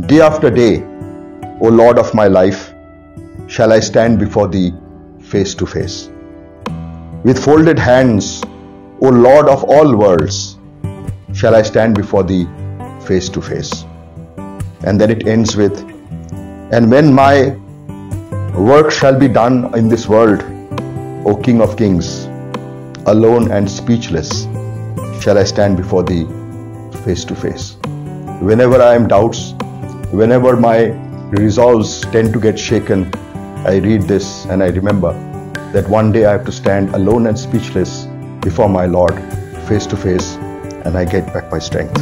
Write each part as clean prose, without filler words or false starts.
Day after day, O Lord of my life, shall I stand before Thee face to face. With folded hands, O Lord of all worlds, shall I stand before Thee face to face. And then it ends with, and when my work shall be done in this world, O King of Kings, alone and speechless, shall I stand before Thee face to face. Whenever I am doubts, whenever my resolves tend to get shaken, I read this and I remember that one day I have to stand alone and speechless before my Lord face to face, and I get back my strength.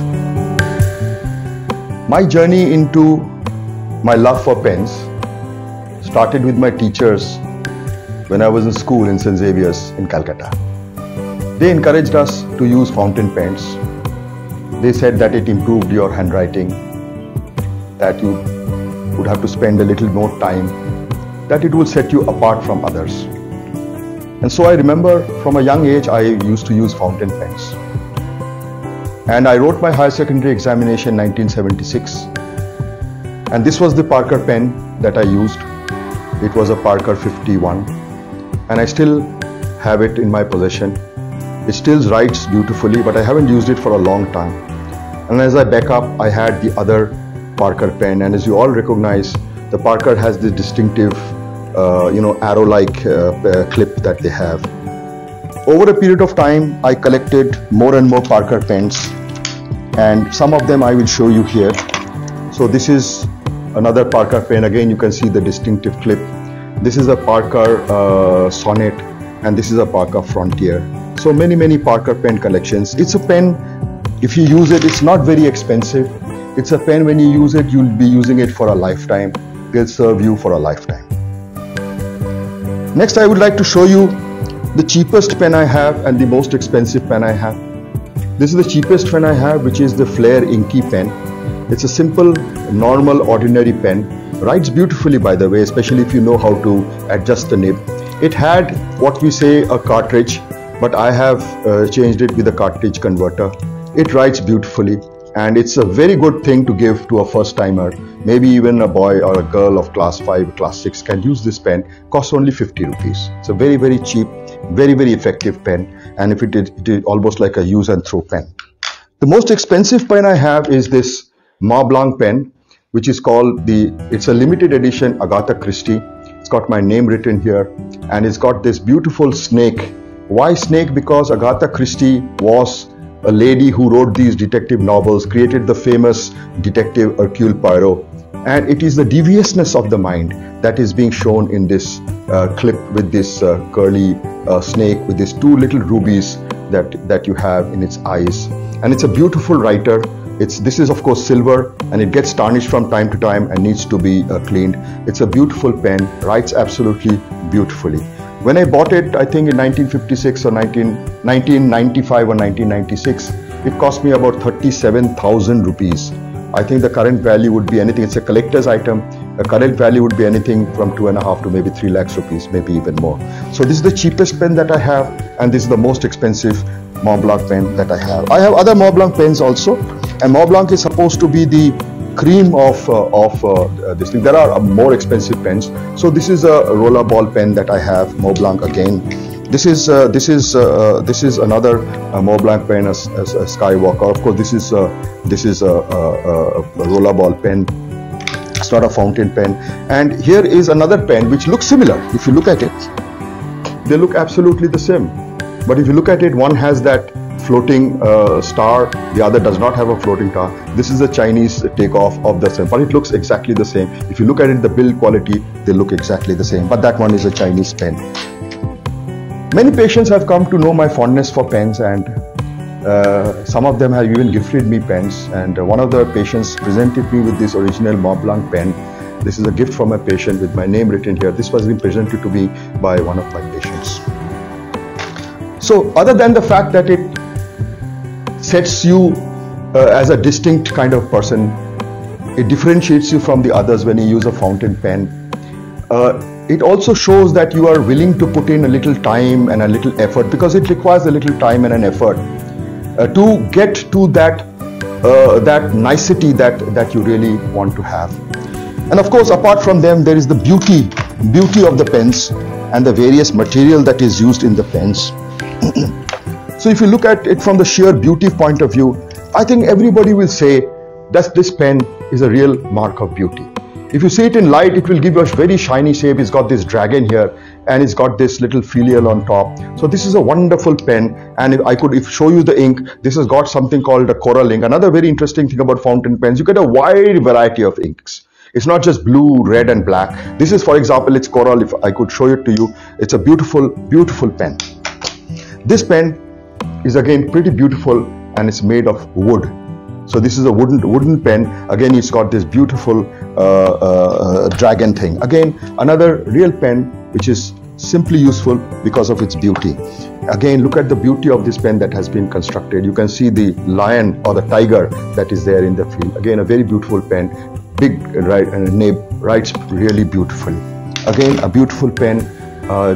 My journey into my love for pens started with my teachers when I was in school in St. Xavier's in Calcutta. They encouraged us to use fountain pens. They said that it improved your handwriting, that you would have to spend a little more time, that it will set you apart from others. And so I remember from a young age I used to use fountain pens. And I wrote my higher secondary examination in 1976. And this was the Parker pen that I used. It was a Parker 51. And I still have it in my possession. It still writes beautifully, but I haven't used it for a long time. And as I back up, I had the other Parker pen. And as you all recognize, the Parker has this distinctive, arrow-like clip that they have. Over a period of time, I collected more and more Parker pens, and some of them I will show you here. So this is another Parker pen. Again, you can see the distinctive clip. This is a Parker Sonnet, and this is a Parker Frontier. So many Parker pen collections. It's a pen, if you use it, it's not very expensive. It's a pen, when you use it, you'll be using it for a lifetime. They'll serve you for a lifetime. Next, I would like to show you the cheapest pen I have and the most expensive pen I have. This is the cheapest pen I have, which is the Flair Inky pen. It's a simple, normal, ordinary pen. Writes beautifully, by the way, especially if you know how to adjust the nib. It had what we say a cartridge, but I have changed it with a cartridge converter. It writes beautifully, and it's a very good thing to give to a first timer. Maybe even a boy or a girl of class 5, class 6 can use this pen. Costs only 50 rupees. It's a very cheap, very effective pen, and if it is almost like a use and throw pen. The most expensive pen I have is this Mont Blanc pen, which is called it's a limited edition Agatha Christie. It's got my name written here, and it's got this beautiful snake. Why snake? Because Agatha Christie was a lady who wrote these detective novels, created the famous detective Hercule Poirot, and it is the deviousness of the mind that is being shown in this clip with this curly snake with these two little rubies that you have in its eyes. And it's a beautiful writer. This is of course silver, and it gets tarnished from time to time and needs to be cleaned. It's a beautiful pen, writes absolutely beautifully. When I bought it, I think in 1956 or 1995 or 1996, it cost me about 37,000 rupees. I think the current value would be anything, it's a collector's item, the current value would be anything from 2.5 to maybe 3 lakhs rupees, maybe even more. So this is the cheapest pen that I have, and this is the most expensive Mont Blanc pen that I have. I have other Mont Blanc pens also, and Mont Blanc is supposed to be the cream of this thing. There are more expensive pens. So this is a roller ball pen that I have, Mont Blanc again. This is another Mont Blanc pen, a Skywalker. Of course, this is a roller ball pen. It's not a fountain pen. And here is another pen which looks similar. If you look at it, they look absolutely the same. But if you look at it, one has that floating star, the other does not have a floating star. This is a Chinese takeoff of the same, but it looks exactly the same. If you look at it, the build quality, they look exactly the same, but that one is a Chinese pen. Many patients have come to know my fondness for pens, and some of them have even gifted me pens, and one of the patients presented me with this original Mont Blanc pen. This is a gift from a patient with my name written here. This was presented to me by one of my patients. So other than the fact that it sets you as a distinct kind of person, it differentiates you from the others when you use a fountain pen. It also shows that you are willing to put in a little time and a little effort, because it requires a little time and an effort to get to that that nicety that you really want to have. And of course, apart from them, there is the beauty of the pens and the various material that is used in the pens. So if you look at it from the sheer beauty point of view, I think everybody will say that this pen is a real mark of beauty. If you see it in light, it will give you a very shiny shape. It's got this dragon here, and it's got this little filial on top. So this is a wonderful pen, and if I could show you the ink, this has got something called a coral ink. Another very interesting thing about fountain pens, you get a wide variety of inks. It's not just blue, red and black. This is, for example, it's coral. If I could show it to you, it's a beautiful, beautiful pen. This pen is again pretty beautiful, and it's made of wood. So this is a wooden pen. Again, it's got this beautiful dragon thing. Again, another real pen which is simply useful because of its beauty. Again, look at the beauty of this pen that has been constructed. You can see the lion or the tiger that is there in the field. Again, a very beautiful pen. Big nib, writes really beautifully. Again, a beautiful pen.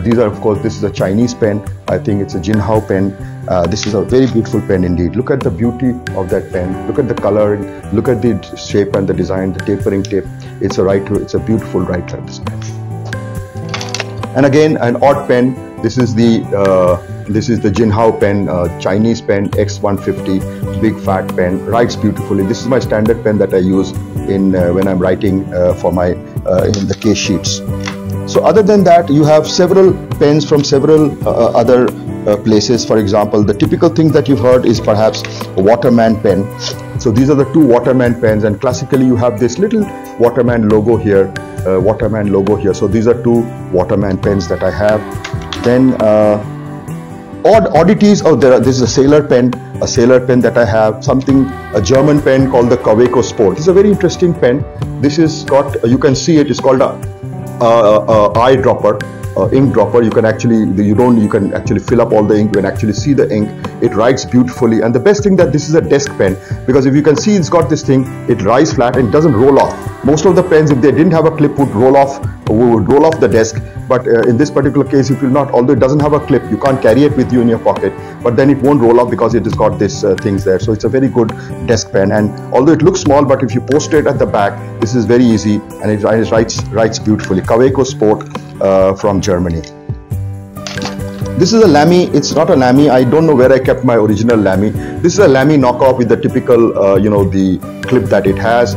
These are, of course, this is a Chinese pen. I think it's a Jinhao pen. This is a very beautiful pen indeed. Look at the beauty of that pen. Look at the coloring. Look at the shape and the design, the tapering tip. It's a beautiful writer, this pen. And again, an odd pen. This is the Jinhao pen, Chinese pen, X150, big fat pen. Writes beautifully. This is my standard pen that I use in when I'm writing for my in the case sheets. So other than that, you have several pens from several other places. For example, the typical thing that you've heard is perhaps a Waterman pen. So these are the two Waterman pens, and classically you have this little Waterman logo here. So these are two Waterman pens that I have. Then odd oddities. Oh, this is a sailor pen that I have. A German pen called the Kaweco Sport. This is a very interesting pen. This is got, you can see it is called a eyedropper, ink dropper. You can actually fill up all the ink. You can actually see the ink. It writes beautifully, and the best thing that this is a desk pen, because if you can see, it's got this thing. It rises flat and it doesn't roll off. Most of the pens, if they didn't have a clip, would roll off the desk. But in this particular case, it will not. Although it doesn't have a clip, you can't carry it with you in your pocket. But then it won't roll off because it has got this things there. So it's a very good desk pen. And although it looks small, but if you post it at the back, this is very easy, and it writes beautifully. Kaweco Sport from Germany. This is a Lamy. It's not a Lamy. I don't know where I kept my original Lamy. This is a Lamy knockoff with the typical, the clip that it has.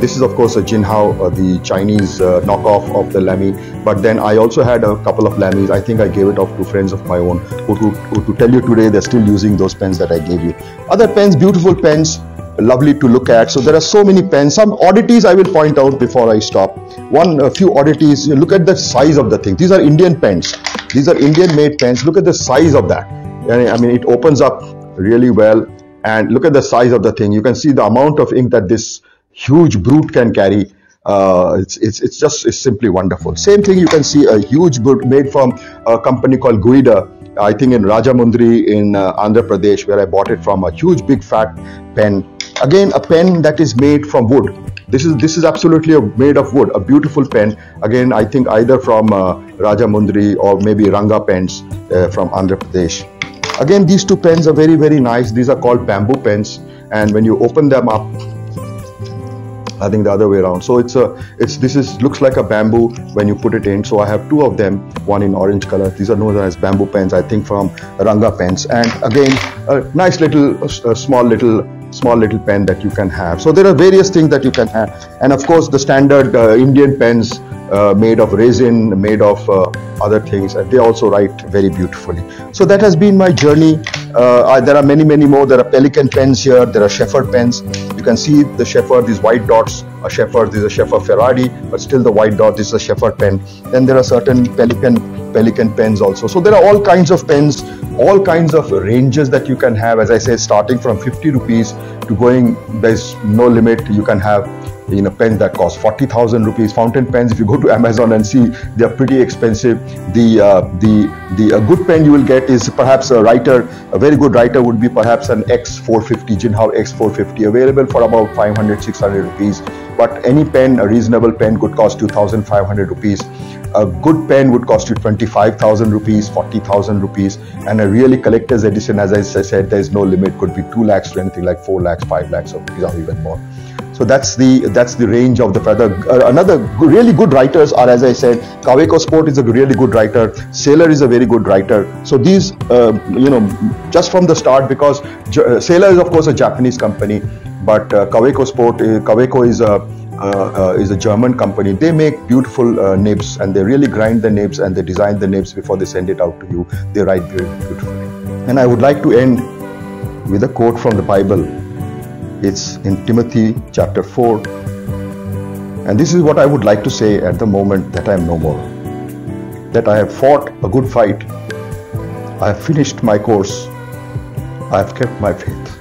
This is of course a Jinhao, the Chinese knockoff of the Lamy. But then I also had a couple of Lamys. I think I gave it off to friends of my own who to tell you today they're still using those pens that I gave you. Other pens, beautiful pens, lovely to look at. So there are so many pens. Some oddities I will point out before I stop. A few oddities. You look at the size of the thing. These are Indian pens. These are Indian made pens. Look at the size of that. I mean, it opens up really well, and look at the size of the thing. You can see the amount of ink that this huge brute can carry. It's simply wonderful. Same thing, you can see a huge brute made from a company called Guida, I think in Rajamundry in Andhra Pradesh, where I bought it from. A huge big fat pen. Again, a pen that is made from wood. This is absolutely made of wood. A beautiful pen. Again, I think either from Rajamundry or maybe Ranga pens from Andhra Pradesh. Again, these two pens are very, very nice. These are called bamboo pens, and when you open them up, I think the other way around. So looks like a bamboo when you put it in. So I have two of them, one in orange color. These are known as bamboo pens, I think from Ranga pens. And again, a nice little small little pen that you can have. So there are various things that you can have, and of course the standard Indian pens made of resin, made of other things, and they also write very beautifully. So that has been my journey. There are many more. There are Pelican pens here. There are Shepherd pens. You can see the Shepherd, these white dots. A Shepherd, this is a Shepherd Ferrari, but still the white dot. This is a Shepherd pen. Then there are certain Pelican pens also. So there are all kinds of pens, all kinds of ranges that you can have. As I said, starting from 50 rupees to going, there's no limit. You can have pens that cost 40,000 rupees. Fountain pens, if you go to Amazon and see, they are pretty expensive. A good pen you will get is perhaps a very good writer would be perhaps an X450, Jinhao X450, available for about 500, 600 rupees. But any pen, a reasonable pen, could cost 2,500 rupees. a good pen would cost you 25,000 rupees, 40,000 rupees, and a really collector's edition, as I said, there is no limit, could be 2 lakhs to anything like 4 lakhs, 5 lakhs rupees, or even more. So that's the range of the feather. Another really good writers are, as I said, Kaweco Sport is a really good writer. Sailor is a very good writer. So these, just from the start, because Sailor is of course a Japanese company, but Kaweco is a German company. They make beautiful nibs, and they really grind the nibs and they design the nibs before they send it out to you. They write beautifully. And I would like to end with a quote from the Bible. It's in Timothy chapter 4. And this is what I would like to say at the moment that I am no more. That I have fought a good fight. I have finished my course. I have kept my faith.